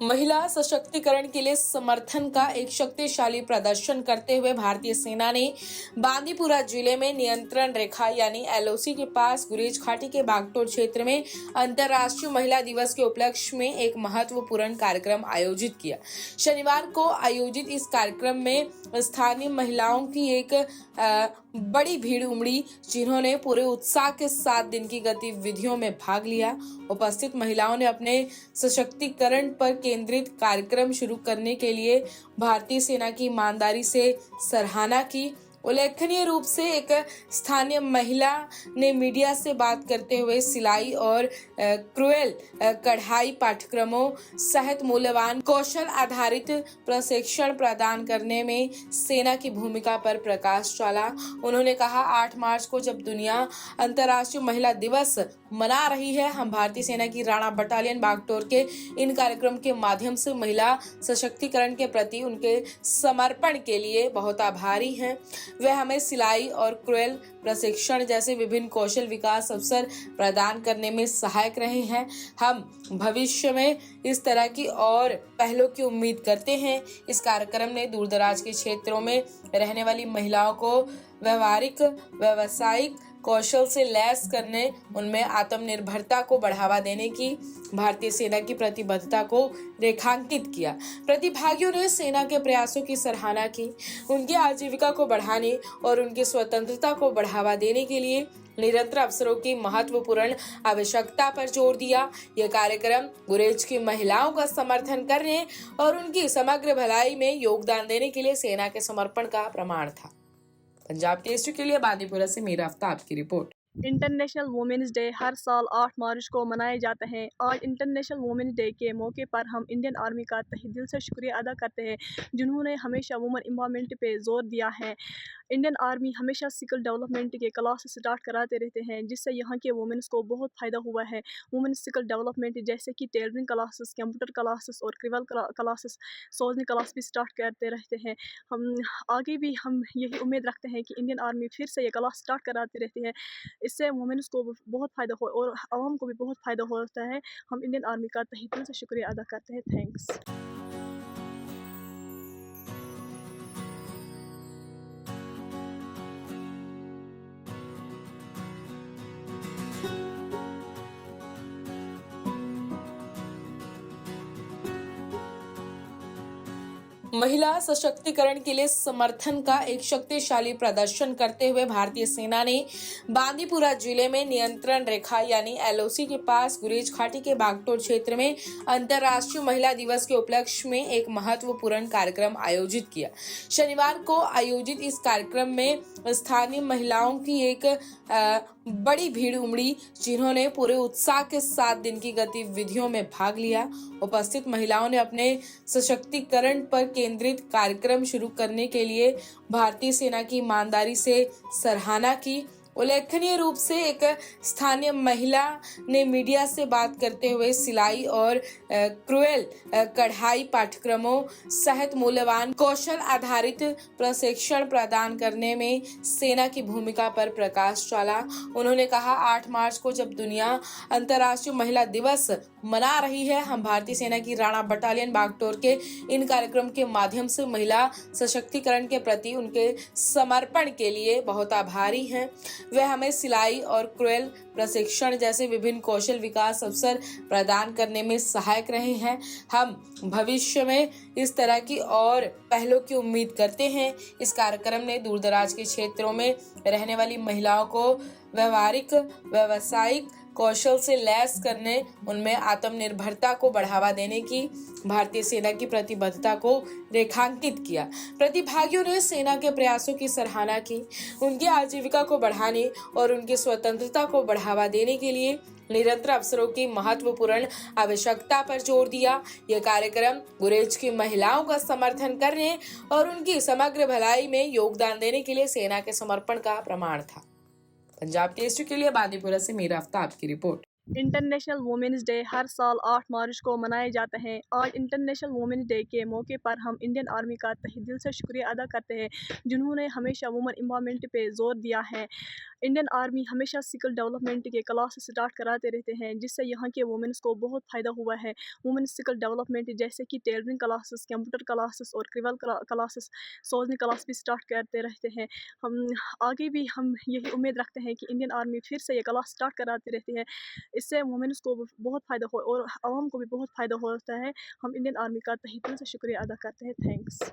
महिला सशक्तिकरण के लिए समर्थन का एक शक्तिशाली प्रदर्शन करते हुए भारतीय सेना ने बांदीपुरा जिले में नियंत्रण रेखा यानी एलओसी के पास गुरेज घाटी के बागटोर क्षेत्र में अंतर्राष्ट्रीय महिला दिवस के उपलक्ष्य में एक महत्वपूर्ण कार्यक्रम आयोजित किया। शनिवार को आयोजित इस कार्यक्रम में स्थानीय महिलाओं की एक बड़ी भीड़ उमड़ी, जिन्होंने पूरे उत्साह के साथ दिन की गतिविधियों में भाग लिया। उपस्थित महिलाओं ने अपने सशक्तिकरण पर केंद्रित कार्यक्रम शुरू करने के लिए भारतीय सेना की ईमानदारी से सराहना की। उल्लेखनीय रूप से एक स्थानीय महिला ने मीडिया से बात करते हुए सिलाई और क्रूएल कढ़ाई पाठ्यक्रमों सहित मूल्यवान कौशल आधारित प्रशिक्षण प्रदान करने में सेना की भूमिका पर प्रकाश डाला। उन्होंने कहा, 8 मार्च को जब दुनिया अंतर्राष्ट्रीय महिला दिवस मना रही है, हम भारतीय सेना की राणा बटालियन बागटोर के इन कार्यक्रम के माध्यम से महिला सशक्तिकरण के प्रति उनके समर्पण के लिए बहुत आभारी हैं। वे हमें सिलाई और क्रूएल प्रशिक्षण जैसे विभिन्न कौशल विकास अवसर प्रदान करने में सहायक रहे हैं। हम भविष्य में इस तरह की और पहलों की उम्मीद करते हैं। इस कार्यक्रम ने दूरदराज के क्षेत्रों में रहने वाली महिलाओं को व्यवहारिक व्यावसायिक कौशल से लैस करने, उनमें आत्मनिर्भरता को बढ़ावा देने की भारतीय सेना की प्रतिबद्धता को रेखांकित किया। प्रतिभागियों ने सेना के प्रयासों की सराहना की, उनकी आजीविका को बढ़ाने और उनकी स्वतंत्रता को बढ़ावा देने के लिए निरंतर अवसरों की महत्वपूर्ण आवश्यकता पर जोर दिया। यह कार्यक्रम गुरेज की महिलाओं का समर्थन करने और उनकी समग्र भलाई में योगदान देने के लिए सेना के समर्पण का प्रमाण था। पंजाब केसरी के लिए बांदीपुरा से मीरा आफ्ताब की रिपोर्ट। इंटरनेशनल वुमेन्स डे हर साल 8 मार्च को मनाया जाता है। आज इंटरनेशनल वुमेन्स डे के मौके पर हम इंडियन आर्मी का तहे दिल से शुक्रिया अदा करते हैं, जिन्होंने हमेशा वुमेन एम्पावरमेंट पे जोर दिया है। इंडियन आर्मी हमेशा स्किल डेवलपमेंट के क्लास स्टार्ट कराते रहते हैं, जिससे यहाँ के वुमेन्स को बहुत फ़ायदा हुआ है। वुमेन स्किल डेवलपमेंट जैसे कि टेलरिंग क्लासेस, कंप्यूटर क्लासेस और क्रिवल क्लासेस, सोजनी क्लास भी स्टार्ट करते रहते हैं। हम आगे भी हम यही उम्मीद रखते हैं कि इंडियन आर्मी फिर से ये क्लास स्टार्ट कराती रहती है। इससे वुमेन्स को बहुत फ़ायदा हो और आवाम को भी बहुत फ़ायदा होता है। हम इंडियन आर्मी का तहे दिल से शुक्रिया अदा करते हैं। थैंक्स। महिला सशक्तिकरण के लिए समर्थन का एक शक्तिशाली प्रदर्शन करते हुए भारतीय सेना ने बांदीपुरा जिले में नियंत्रण रेखा यानी एलओसी के पास गुरेज घाटी के बागटोर क्षेत्र में अंतर्राष्ट्रीय महिला दिवस के उपलक्ष्य में एक महत्वपूर्ण कार्यक्रम आयोजित किया। शनिवार को आयोजित इस कार्यक्रम में स्थानीय महिलाओं की एक बड़ी भीड़ उमड़ी, जिन्होंने पूरे उत्साह के साथ दिन की गतिविधियों में भाग लिया। उपस्थित महिलाओं ने अपने सशक्तिकरण पर केंद्रित कार्यक्रम शुरू करने के लिए भारतीय सेना की ईमानदारी से सराहना की। उल्लेखनीय रूप से एक स्थानीय महिला ने मीडिया से बात करते हुए सिलाई और क्रूएल कढ़ाई पाठ्यक्रमों सहित मूल्यवान कौशल आधारित प्रशिक्षण प्रदान करने में सेना की भूमिका पर प्रकाश डाला। उन्होंने कहा, 8 मार्च को जब दुनिया अंतर्राष्ट्रीय महिला दिवस मना रही है, हम भारतीय सेना की राणा बटालियन बागटोर के इन कार्यक्रम के माध्यम से महिला सशक्तिकरण के प्रति उनके समर्पण के लिए बहुत आभारी हैं। वे हमें सिलाई और क्रूएल प्रशिक्षण जैसे विभिन्न कौशल विकास अवसर प्रदान करने में सहायक रहे हैं। हम भविष्य में इस तरह की और पहलों की उम्मीद करते हैं। इस कार्यक्रम ने दूरदराज के क्षेत्रों में रहने वाली महिलाओं को व्यवहारिक व्यावसायिक कौशल से लैस करने, उनमें आत्मनिर्भरता को बढ़ावा देने की भारतीय सेना की प्रतिबद्धता को रेखांकित किया। प्रतिभागियों ने सेना के प्रयासों की सराहना की, उनकी आजीविका को बढ़ाने और उनकी स्वतंत्रता को बढ़ावा देने के लिए निरंतर अवसरों की महत्वपूर्ण आवश्यकता पर जोर दिया। यह कार्यक्रम गुरेज की महिलाओं का समर्थन करने और उनकी समग्र भलाई में योगदान देने के लिए सेना के समर्पण का प्रमाण था। पंजाब केसरी के लिए बांदीपुरा से मीरा आफ्ताब की रिपोर्ट। इंटरनेशनल वुमेन्स डे हर साल 8 मार्च को मनाए जाते हैं। आज इंटरनेशनल वुमेन्स डे के मौके पर हम इंडियन आर्मी का तहे दिल से शुक्रिया अदा करते हैं, जिन्होंने हमेशा वुमेन एम्पावरमेंट पे जोर दिया है। इंडियन आर्मी हमेशा स्किल डेवलपमेंट के क्लास स्टार्ट कराते रहते हैं, जिससे यहाँ के वुमेन्स को बहुत फ़ायदा हुआ है। वुमेन स्किल डेवलपमेंट जैसे कि टेलरिंग क्लासेस, कंप्यूटर क्लासेस और क्रिवल क्लासेस, सोल्जनी क्लास भी स्टार्ट करते रहते हैं। हम आगे भी हम यही उम्मीद रखते हैं कि इंडियन आर्मी फिर से ये क्लास स्टार्ट कराती रहती है। इससे वुमेन्स को बहुत फ़ायदा हो और आवाम को भी बहुत फ़ायदा होता है। हम इंडियन आर्मी का तहे दिल से शुक्रिया अदा करते हैं। थैंक्स।